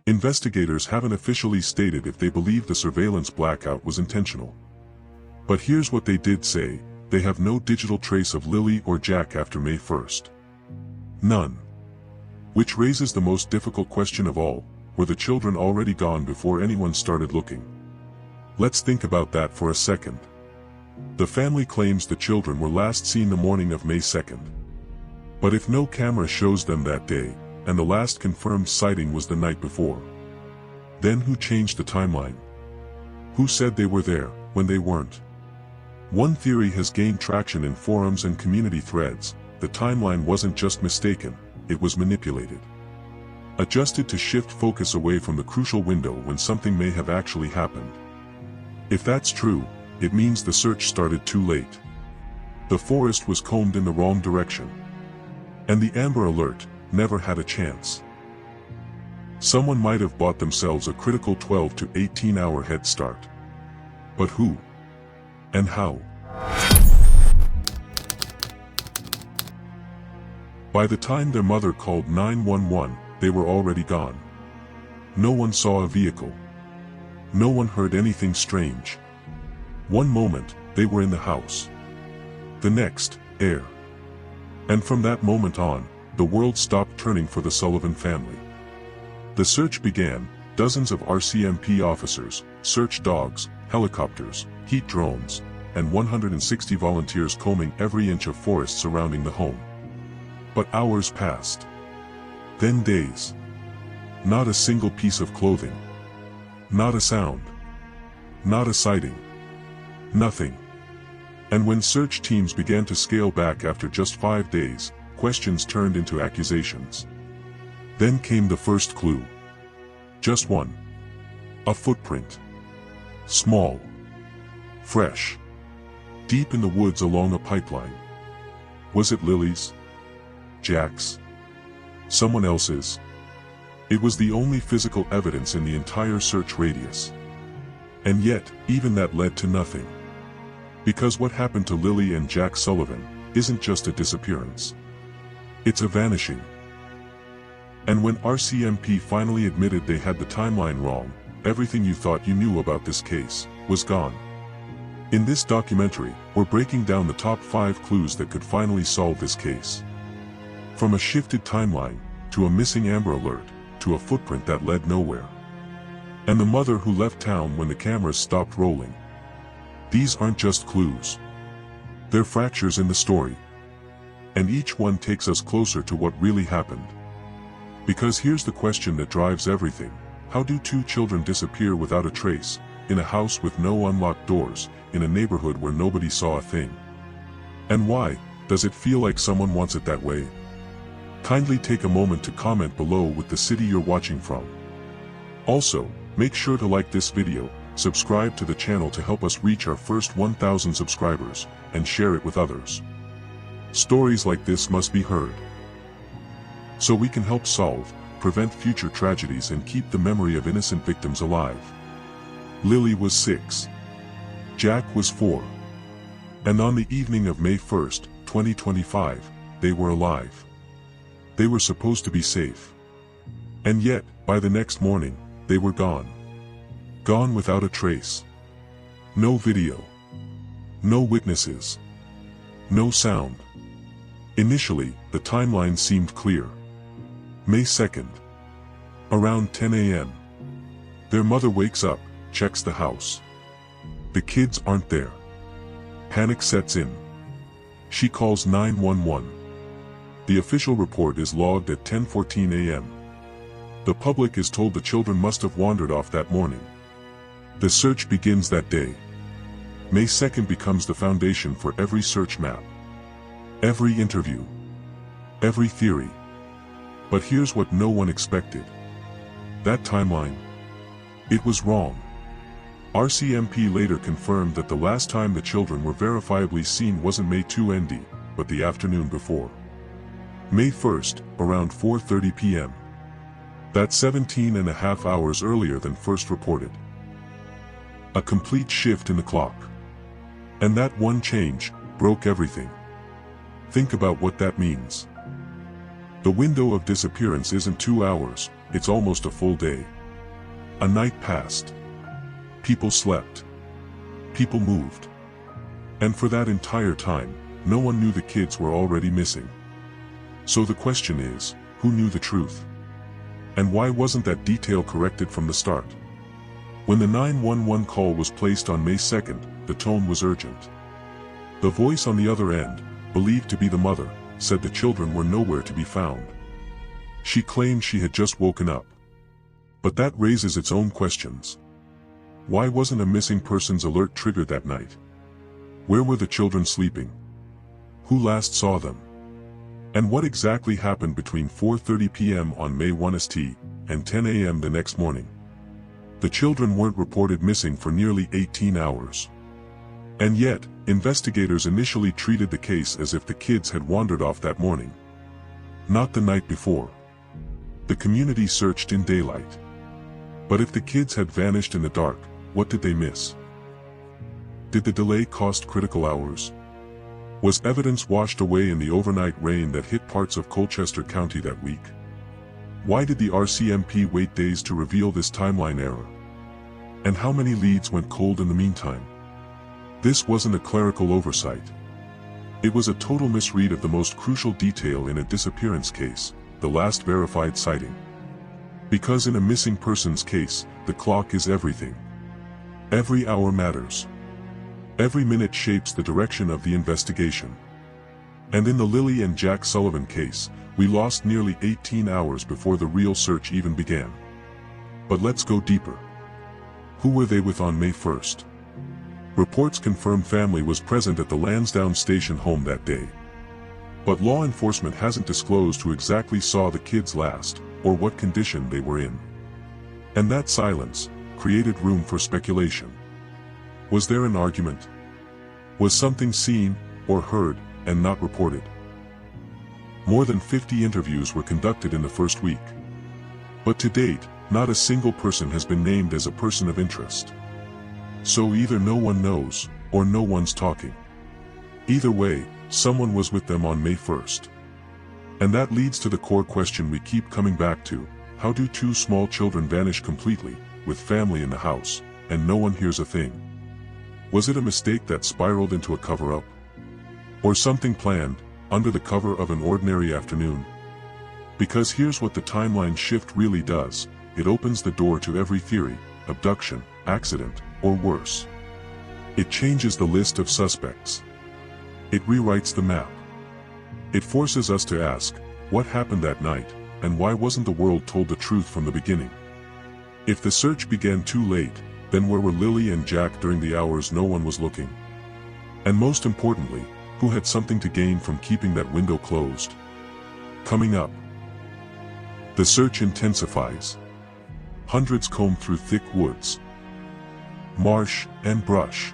Investigators haven't officially stated if they believe the surveillance blackout was intentional. But here's what they did say: they have no digital trace of Lily or Jack after May 1st. None. Which raises the most difficult question of all: were the children already gone before anyone started looking? Let's think about that for a second. The family claims the children were last seen the morning of May 2nd. But if no camera shows them that day, and the last confirmed sighting was the night before, then who changed the timeline? Who said they were there when they weren't? One theory has gained traction in forums and community threads: the timeline wasn't just mistaken, it was manipulated. Adjusted to shift focus away from the crucial window when something may have actually happened. If that's true, it means the search started too late. The forest was combed in the wrong direction. And the Amber Alert never had a chance. Someone might have bought themselves a critical 12 to 18-hour head start. But who? And how? By the time their mother called 911, they were already gone. No one saw a vehicle. No one heard anything strange. One moment, they were in the house. The next, air. And from that moment on, the world stopped turning for the Sullivan family. The search began: dozens of RCMP officers, search dogs, helicopters, heat drones, and 160 volunteers combing every inch of forest surrounding the home. But hours passed. Then days. Not a single piece of clothing. Not a sound. Not a sighting. Nothing. And when search teams began to scale back after just 5 days, questions turned into accusations. Then came the first clue. Just one. A footprint. Small. Fresh. Deep in the woods along a pipeline. Was it Lily's? Jack's? Someone else's? It was the only physical evidence in the entire search radius. And yet, even that led to nothing. Because what happened to Lily and Jack Sullivan isn't just a disappearance. It's a vanishing. And when RCMP finally admitted they had the timeline wrong, everything you thought you knew about this case was gone. In this documentary, we're breaking down the top 5 clues that could finally solve this case. From a shifted timeline, to a missing Amber Alert, to a footprint that led nowhere. And the mother who left town when the cameras stopped rolling. These aren't just clues. They're fractures in the story. And each one takes us closer to what really happened. Because here's the question that drives everything: how do 2 children disappear without a trace, in a house with no unlocked doors, in a neighborhood where nobody saw a thing? And why does it feel like someone wants it that way? Kindly take a moment to comment below with the city you're watching from. Also, make sure to like this video, subscribe to the channel to help us reach our first 1,000 subscribers, and share it with others. Stories like this must be heard, so we can help solve, prevent future tragedies and keep the memory of innocent victims alive. Lily was 6. Jack was 4. And on the evening of May 1st, 2025, they were alive. They were supposed to be safe. And yet, by the next morning, they were gone. Gone without a trace. No video. No witnesses. No sound. Initially, the timeline seemed clear. May 2nd. Around 10 a.m. Their mother wakes up, checks the house. The kids aren't there. Panic sets in. She calls 911. The official report is logged at 10:14 a.m. The public is told the children must have wandered off that morning. The search begins that day. May 2nd becomes the foundation for every search map. Every interview. Every theory. But here's what no one expected. That timeline. It was wrong. RCMP later confirmed that the last time the children were verifiably seen wasn't May 2nd, but the afternoon before. May 1st, around 4:30 p.m. That's 17.5 hours earlier than first reported. A complete shift in the clock. And that one change broke everything. Think about what that means. The window of disappearance isn't 2 hours, it's almost a full day. A night passed. People slept. People moved. And for that entire time, no one knew the kids were already missing. So the question is, who knew the truth? And why wasn't that detail corrected from the start? When the 911 call was placed on May 2nd, the tone was urgent. The voice on the other end, believed to be the mother, said the children were nowhere to be found. She claimed she had just woken up. But that raises its own questions. Why wasn't a missing persons alert triggered that night? Where were the children sleeping? Who last saw them? And what exactly happened between 4:30 p.m. on May 1 st. and 10 a.m. the next morning? The children weren't reported missing for nearly 18 hours. And yet, investigators initially treated the case as if the kids had wandered off that morning. Not the night before. The community searched in daylight. But if the kids had vanished in the dark, what did they miss? Did the delay cost critical hours? Was evidence washed away in the overnight rain that hit parts of Colchester County that week? Why did the RCMP wait days to reveal this timeline error? And how many leads went cold in the meantime? This wasn't a clerical oversight. It was a total misread of the most crucial detail in a disappearance case, the last verified sighting. Because in a missing persons case, the clock is everything. Every hour matters. Every minute shapes the direction of the investigation. And in the Lily and Jack Sullivan case, we lost nearly 18 hours before the real search even began. But let's go deeper. Who were they with on May 1st? Reports confirm family was present at the Lansdowne Station home that day. But law enforcement hasn't disclosed who exactly saw the kids last, or what condition they were in. And that silence created room for speculation. Was there an argument? Was something seen, or heard, and not reported? More than 50 interviews were conducted in the first week. But to date, not a single person has been named as a person of interest. So either no one knows, or no one's talking. Either way, someone was with them on May 1st. And that leads to the core question we keep coming back to: how do two small children vanish completely, with family in the house, and no one hears a thing? Was it a mistake that spiraled into a cover-up? Or something planned, under the cover of an ordinary afternoon? Because here's what the timeline shift really does: it opens the door to every theory, abduction, accident, or worse. It changes the list of suspects. It rewrites the map. It forces us to ask, what happened that night, and why wasn't the world told the truth from the beginning? If the search began too late, then where were Lily and Jack during the hours no one was looking? And most importantly, who had something to gain from keeping that window closed? Coming up, the search intensifies. Hundreds comb through thick woods, marsh, and brush.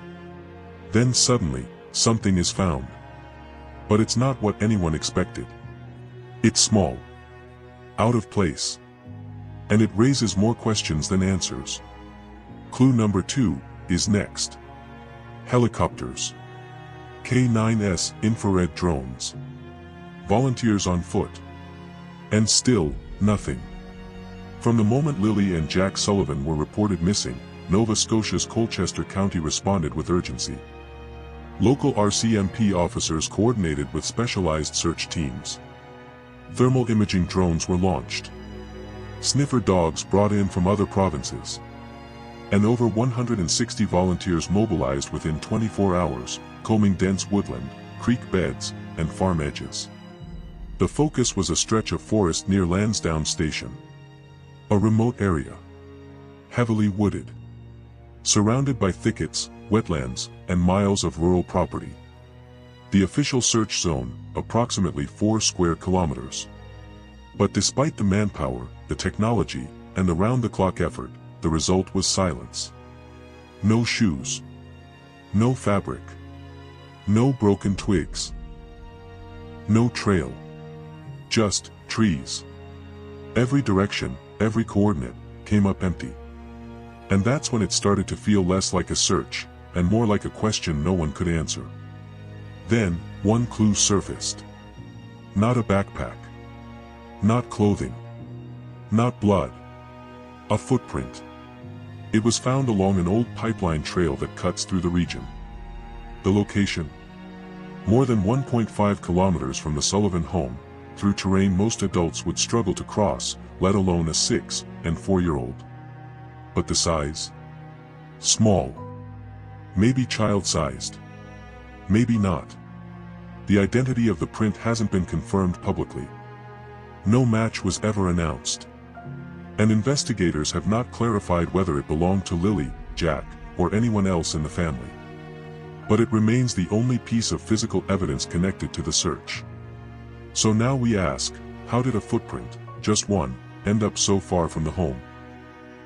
Then suddenly, something is found. But it's not what anyone expected. It's small, out of place, and it raises more questions than answers. Clue number 2 is next. Helicopters, K9S infrared drones, volunteers on foot, and still, nothing. From the moment Lily and Jack Sullivan were reported missing, Nova Scotia's Colchester County responded with urgency. Local RCMP officers coordinated with specialized search teams. Thermal imaging drones were launched. Sniffer dogs brought in from other provinces. And over 160 volunteers mobilized within 24 hours, combing dense woodland, creek beds, and farm edges. The focus was a stretch of forest near Lansdowne Station. A remote area. Heavily wooded. Surrounded by thickets, wetlands, and miles of rural property. The official search zone, approximately 4 square kilometers. But despite the manpower, the technology, and the round-the-clock effort, the result was silence. No shoes. No fabric. No broken twigs. No trail. Just trees. Every direction, every coordinate, came up empty. And that's when it started to feel less like a search, and more like a question no one could answer. Then, one clue surfaced. Not a backpack. Not clothing. Not blood. A footprint. It was found along an old pipeline trail that cuts through the region. The location? More than 1.5 kilometers from the Sullivan home, through terrain most adults would struggle to cross, let alone a 6- and 4-year-old. But the size? Small. Maybe child-sized. Maybe not. The identity of the print hasn't been confirmed publicly. No match was ever announced. And investigators have not clarified whether it belonged to Lily, Jack, or anyone else in the family. But it remains the only piece of physical evidence connected to the search. So now we ask, how did a footprint, just one, end up so far from the home?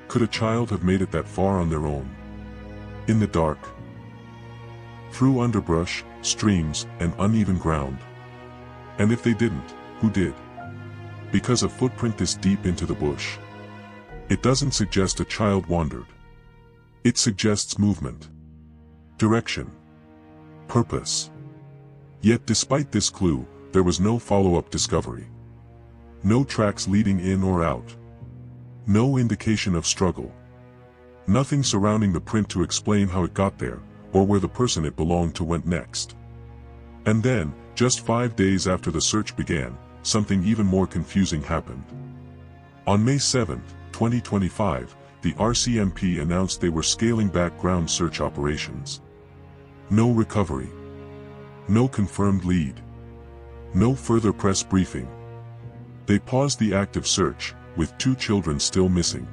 Could a child have made it that far on their own? In the dark? Through underbrush, streams, and uneven ground? And if they didn't, who did? Because a footprint this deep into the bush, it doesn't suggest a child wandered. It suggests movement, direction, purpose. Yet despite this clue, there was no follow-up discovery. No tracks leading in or out. No indication of struggle. Nothing surrounding the print to explain how it got there, or where the person it belonged to went next. And then, just 5 days after the search began, something even more confusing happened. On May 7, 2025, the RCMP announced they were scaling back ground search operations. No recovery. No confirmed lead. No further press briefing. They paused the active search, with 2 children still missing.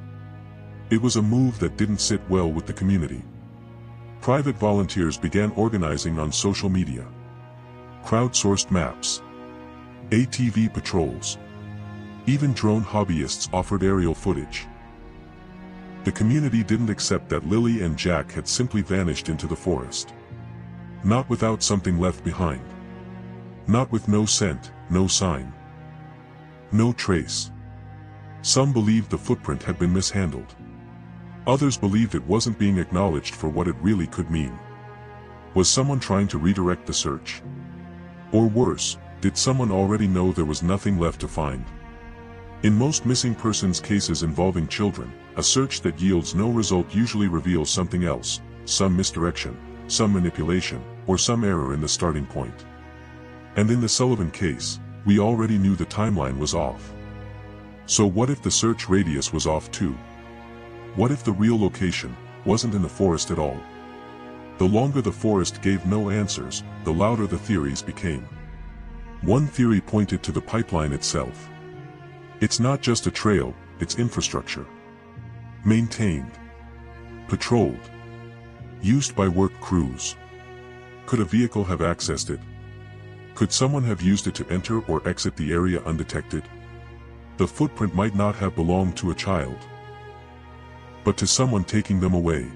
It was a move that didn't sit well with the community. Private volunteers began organizing on social media. Crowdsourced maps. ATV patrols. Even drone hobbyists offered aerial footage. The community didn't accept that Lily and Jack had simply vanished into the forest. Not without something left behind. Not with no scent, no sign. No trace. Some believed the footprint had been mishandled. Others believed it wasn't being acknowledged for what it really could mean. Was someone trying to redirect the search? Or worse, did someone already know there was nothing left to find? In most missing persons cases involving children, a search that yields no result usually reveals something else, some misdirection, some manipulation, or some error in the starting point. And in the Sullivan case, we already knew the timeline was off. So what if the search radius was off too? What if the real location wasn't in the forest at all? The longer the forest gave no answers, the louder the theories became. One theory pointed to the pipeline itself. It's not just a trail, it's infrastructure. Maintained. Patrolled. Used by work crews. Could a vehicle have accessed it? Could someone have used it to enter or exit the area undetected? The footprint might not have belonged to a child, but to someone taking them away.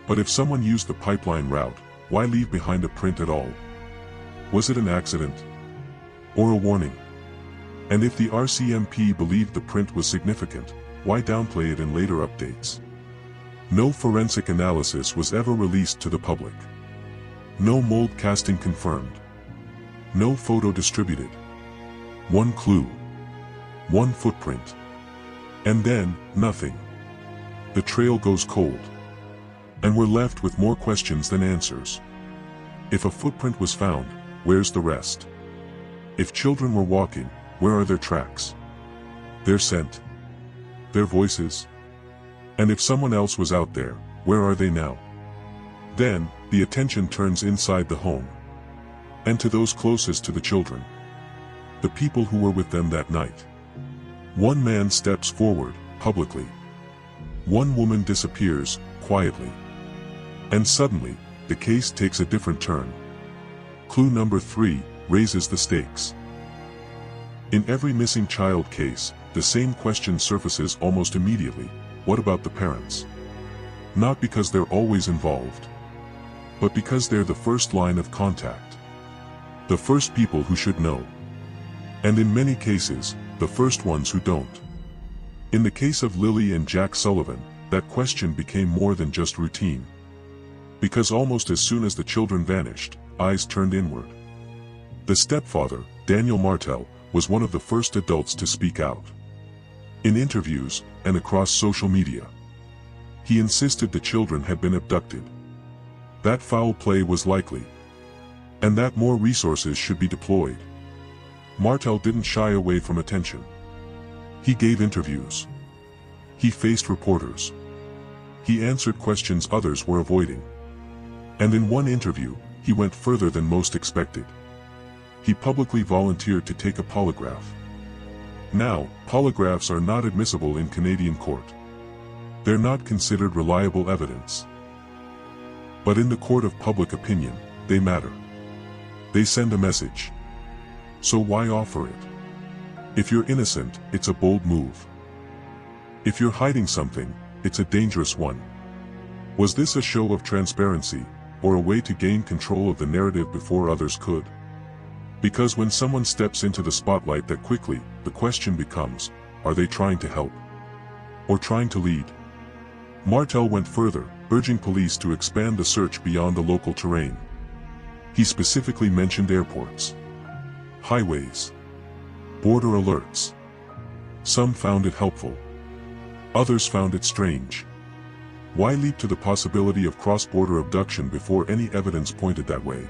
But if someone used the pipeline route, why leave behind a print at all? Was it an accident? Or a warning? And if the RCMP believed the print was significant, why downplay it in later updates? No forensic analysis was ever released to the public. No mold casting confirmed. No photo distributed. One clue. One footprint. And then, nothing. The trail goes cold. And we're left with more questions than answers. If a footprint was found, where's the rest? If children were walking, where are their tracks? Their scent? Their voices? And if someone else was out there, where are they now? Then, the attention turns inside the home. And to those closest to the children. The people who were with them that night. One man steps forward, publicly. One woman disappears, quietly. And suddenly, the case takes a different turn. Clue number 3 raises the stakes. In every missing child case, the same question surfaces almost immediately: what about the parents? Not because they're always involved, but because they're the first line of contact. The first people who should know. And in many cases, the first ones who don't. In the case of Lily and Jack Sullivan, that question became more than just routine. Because almost as soon as the children vanished, eyes turned inward. The stepfather, Daniel Martel, was one of the first adults to speak out. In interviews, and across social media. He insisted the children had been abducted. That foul play was likely, and that more resources should be deployed. Martel didn't shy away from attention. He gave interviews. He faced reporters. He answered questions others were avoiding. And in one interview, he went further than most expected. He publicly volunteered to take a polygraph. Now, polygraphs are not admissible in Canadian court. They're not considered reliable evidence. But in the court of public opinion, they matter. They send a message. So why offer it? If you're innocent, it's a bold move. If you're hiding something, it's a dangerous one. Was this a show of transparency, or a way to gain control of the narrative before others could? Because when someone steps into the spotlight that quickly, the question becomes, are they trying to help? Or trying to lead? Martel went further, urging police to expand the search beyond the local terrain. He specifically mentioned airports, highways, border alerts. Some found it helpful. Others found it strange. Why leap to the possibility of cross-border abduction before any evidence pointed that way?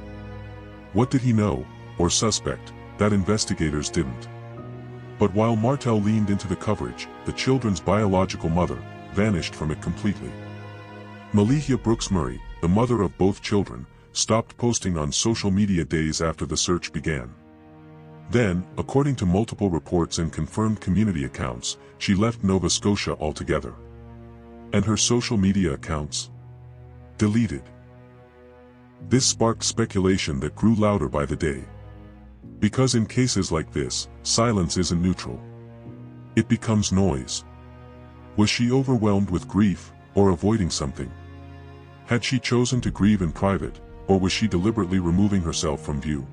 What did he know, or suspect, that investigators didn't? But while Martel leaned into the coverage, the children's biological mother vanished from it completely. Malihia Brooks Murray, the mother of both children, stopped posting on social media days after the search began. Then, according to multiple reports and confirmed community accounts, she left Nova Scotia altogether. And her social media accounts? Deleted. This sparked speculation that grew louder by the day. Because in cases like this, silence isn't neutral. It becomes noise. Was she overwhelmed with grief, or avoiding something? Had she chosen to grieve in private, or was she deliberately removing herself from view?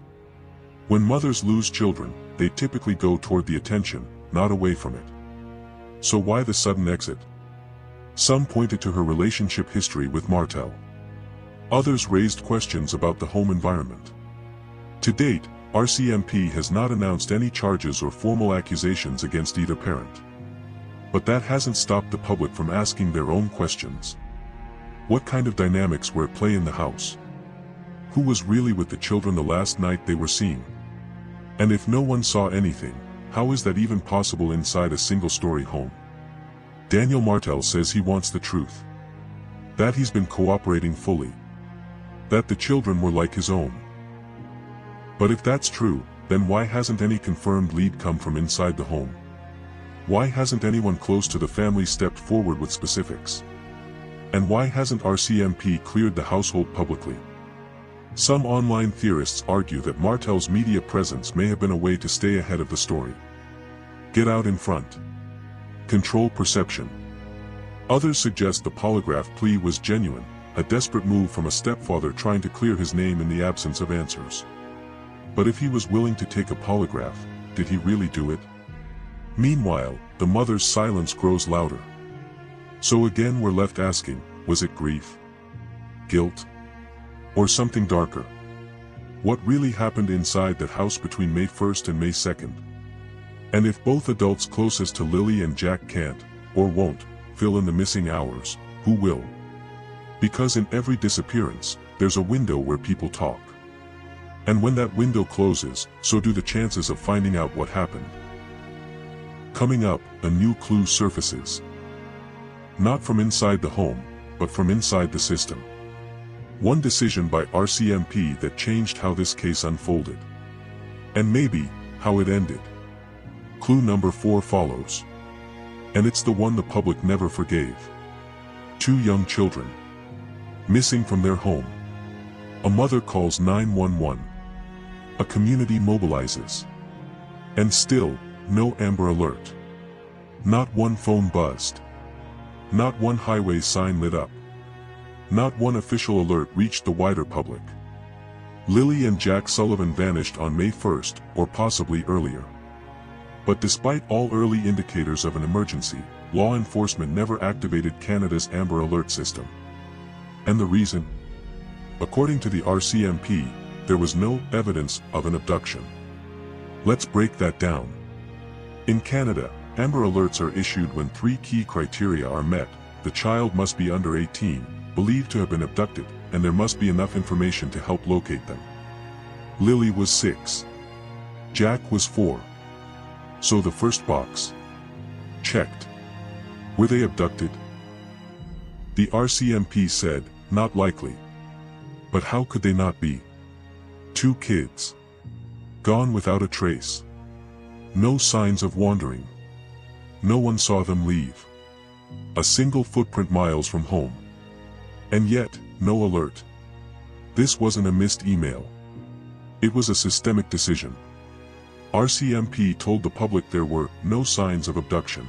When mothers lose children, they typically go toward the attention, not away from it. So why the sudden exit? Some pointed to her relationship history with Martel. Others raised questions about the home environment. To date, RCMP has not announced any charges or formal accusations against either parent. But that hasn't stopped the public from asking their own questions. What kind of dynamics were at play in the house? Who was really with the children the last night they were seen? And if no one saw anything, how is that even possible inside a single-story home? Daniel Martel says he wants the truth. That he's been cooperating fully. That the children were like his own. But if that's true, then why hasn't any confirmed lead come from inside the home? Why hasn't anyone close to the family stepped forward with specifics? And why hasn't RCMP cleared the household publicly? Some online theorists argue that Martel's media presence may have been a way to stay ahead of the story. Get out in front. Control perception. Others suggest the polygraph plea was genuine, a desperate move from a stepfather trying to clear his name in the absence of answers. But if he was willing to take a polygraph, did he really do it? Meanwhile, the mother's silence grows louder. So again we're left asking, was it grief? Guilt? Or something darker? What really happened inside that house between May 1st and May 2nd? And if both adults closest to Lily and Jack can't, or won't, fill in the missing hours, who will? Because in every disappearance, there's a window where people talk. And when that window closes, so do the chances of finding out what happened. Coming up, a new clue surfaces. Not from inside the home, but from inside the system. One decision by RCMP that changed how this case unfolded. And maybe, how it ended. Clue number 4 follows. And it's the one the public never forgave. 2 young children. Missing from their home. A mother calls 911. A community mobilizes. And still, no Amber Alert. Not one phone buzzed. Not one highway sign lit up. Not one official alert reached the wider public. Lily and Jack Sullivan vanished on May 1st, or possibly earlier. But despite all early indicators of an emergency, law enforcement never activated Canada's Amber Alert system. And the reason? According to the RCMP, there was no evidence of an abduction. Let's break that down. In Canada, Amber Alerts are issued when 3 key criteria are met: the child must be under 18, believed to have been abducted, and there must be enough information to help locate them. Lily was 6. Jack was 4. So the first box. Checked. Were they abducted? The RCMP said, not likely. But how could they not be? 2 kids. Gone without a trace. No signs of wandering. No one saw them leave. A single footprint miles from home. And yet, no alert. This wasn't a missed email. It was a systemic decision. RCMP told the public there were no signs of abduction.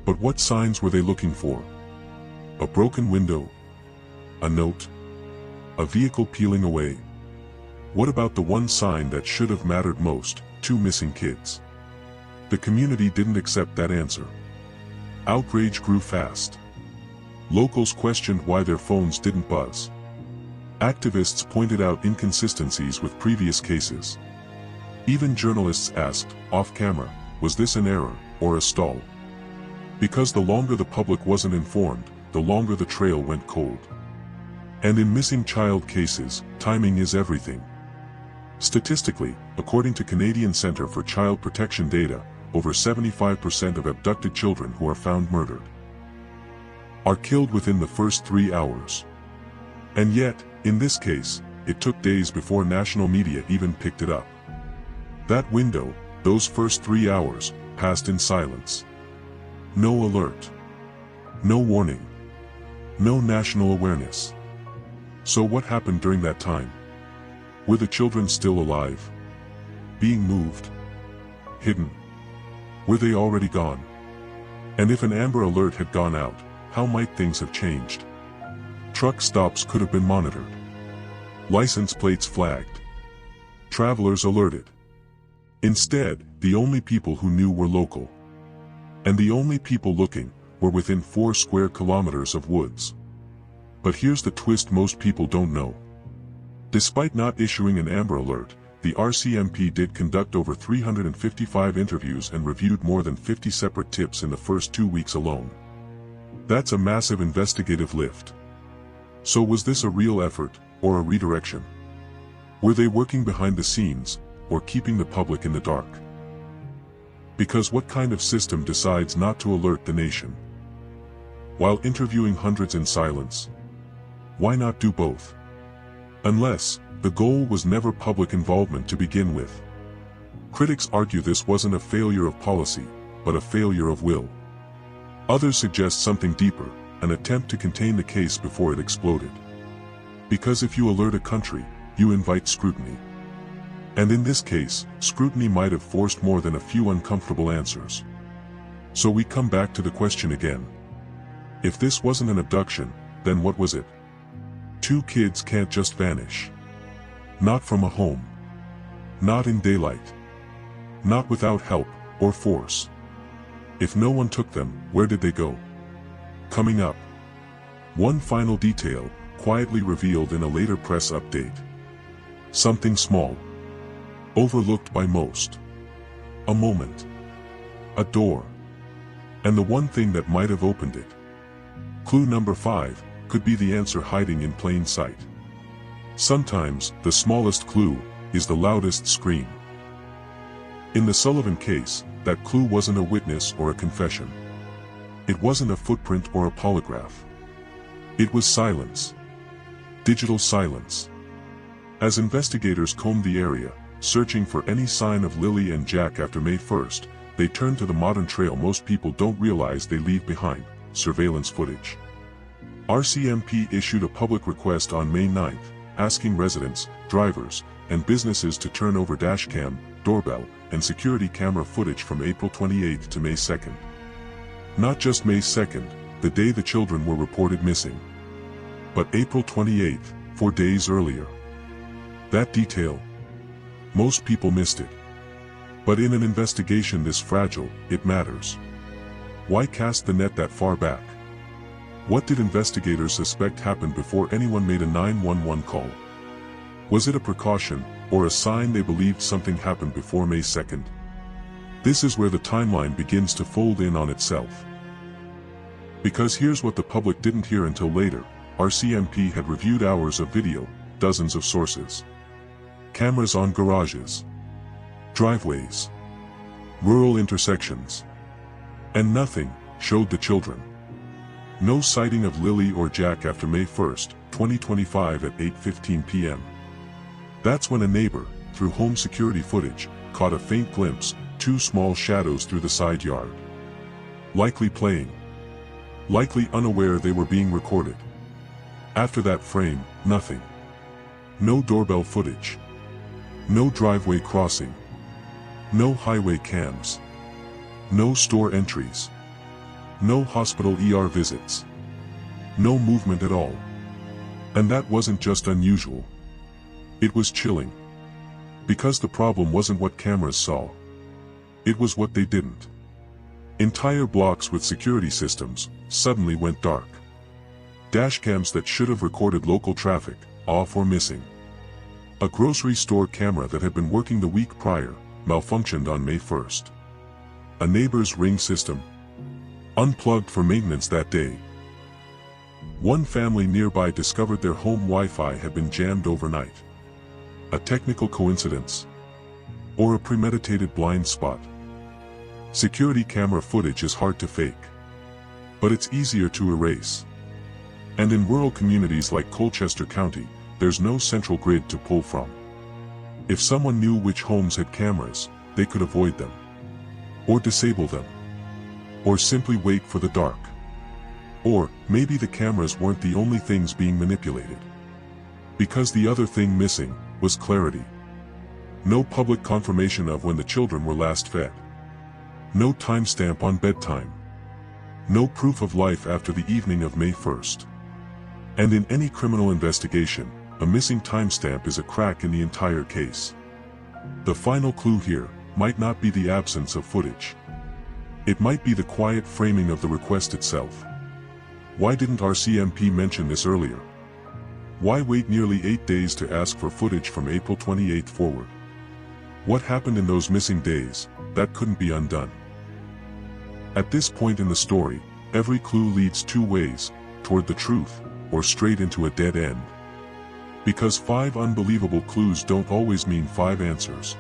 But what signs were they looking for? A broken window? A note? A vehicle peeling away? What about the one sign that should have mattered most, 2 missing kids? The community didn't accept that answer. Outrage grew fast. Locals questioned why their phones didn't buzz. Activists pointed out inconsistencies with previous cases. Even journalists asked, off camera, was this an error, or a stall? Because the longer the public wasn't informed, the longer the trail went cold. And in missing child cases, timing is everything. Statistically, according to Canadian Centre for Child Protection data, over 75% of abducted children who are found murdered are killed within the first 3 hours. And yet, in this case, it took days before national media even picked it up. That window, those first 3 hours, passed in silence. No alert. No warning. No national awareness. So what happened during that time? Were the children still alive? Being moved? Hidden? Were they already gone? And if an Amber Alert had gone out, how might things have changed? Truck stops could have been monitored. License plates flagged. Travelers alerted. Instead, the only people who knew were local. And the only people looking were within 4 square kilometers of woods. But here's the twist most people don't know. Despite not issuing an Amber Alert, the RCMP did conduct over 355 interviews and reviewed more than 50 separate tips in the first 2 weeks alone. That's a massive investigative lift. So was this a real effort, or a redirection? Were they working behind the scenes, or keeping the public in the dark? Because what kind of system decides not to alert the nation? While interviewing hundreds in silence? Why not do both? Unless, the goal was never public involvement to begin with. Critics argue this wasn't a failure of policy, but a failure of will. Others suggest something deeper, an attempt to contain the case before it exploded. Because if you alert a country, you invite scrutiny. And in this case, scrutiny might have forced more than a few uncomfortable answers. So we come back to the question again. If this wasn't an abduction, then what was it? 2 kids can't just vanish. Not from a home. Not in daylight. Not without help, or force. If no one took them, where did they go? Coming up. One final detail, quietly revealed in a later press update. Something small. Overlooked by most. A moment. A door. And the one thing that might have opened it. Clue number 5, could be the answer hiding in plain sight. Sometimes, the smallest clue is the loudest scream. In the Sullivan case, that clue wasn't a witness or a confession. It wasn't a footprint or a polygraph. It was silence. Digital silence. As investigators combed the area, searching for any sign of Lily and Jack after May 1st, they turned to the modern trail most people don't realize they leave behind: surveillance footage. RCMP issued a public request on May 9th, asking residents, drivers, and businesses to turn over dashcam, doorbell, and security camera footage from April 28th to May 2nd. Not just May 2nd, the day the children were reported missing, but April 28th, 4 days earlier. That detail, most people missed it. But in an investigation this fragile, it matters. Why cast the net that far back? What did investigators suspect happened before anyone made a 911 call? Was it a precaution, or a sign they believed something happened before May 2nd? This is where the timeline begins to fold in on itself. Because here's what the public didn't hear until later: RCMP had reviewed hours of video, dozens of sources. Cameras on garages, driveways, rural intersections. And nothing showed the children. No sighting of Lily or Jack after May 1st, 2025 at 8:15 p.m. That's when a neighbor, through home security footage, caught a faint glimpse, two small shadows through the side yard. Likely playing. Likely unaware they were being recorded. After that frame, nothing. No doorbell footage. No driveway crossing. No highway cams. No store entries. No hospital ER visits. No movement at all. And that wasn't just unusual. It was chilling. Because the problem wasn't what cameras saw. It was what they didn't. Entire blocks with security systems suddenly went dark. Dashcams that should have recorded local traffic, off or missing. A grocery store camera that had been working the week prior, malfunctioned on May 1st. A neighbor's Ring system, unplugged for maintenance that day. One family nearby discovered their home Wi-Fi had been jammed overnight. A technical coincidence? Or a premeditated blind spot? Security camera footage is hard to fake. But it's easier to erase. And in rural communities like Colchester County, there's no central grid to pull from. If someone knew which homes had cameras, they could avoid them. Or disable them. Or simply wait for the dark. Or, maybe the cameras weren't the only things being manipulated. Because the other thing missing was clarity. No public confirmation of when the children were last fed. No timestamp on bedtime. No proof of life after the evening of May 1st. And in any criminal investigation, a missing timestamp is a crack in the entire case. The final clue here might not be the absence of footage. It might be the quiet framing of the request itself. Why didn't RCMP mention this earlier? Why wait nearly 8 days to ask for footage from April 28 forward? What happened in those missing days that couldn't be undone? At this point in the story, every clue leads two ways, toward the truth, or straight into a dead end. Because 5 unbelievable clues don't always mean 5 answers.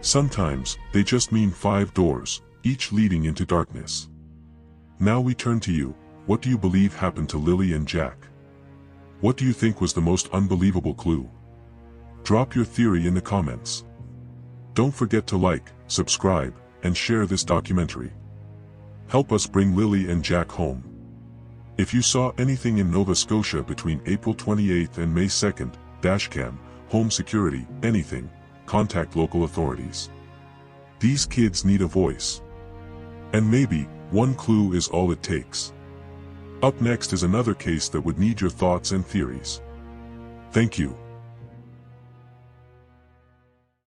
Sometimes, they just mean 5 doors, each leading into darkness. Now we turn to you. What do you believe happened to Lily and Jack? What do you think was the most unbelievable clue? Drop your theory in the comments. Don't forget to like, subscribe, and share this documentary. Help us bring Lily and Jack home. If you saw anything in Nova Scotia between April 28 and May 2, dashcam, home security, anything, contact local authorities. These kids need a voice. And maybe, one clue is all it takes. Up next is another case that would need your thoughts and theories. Thank you.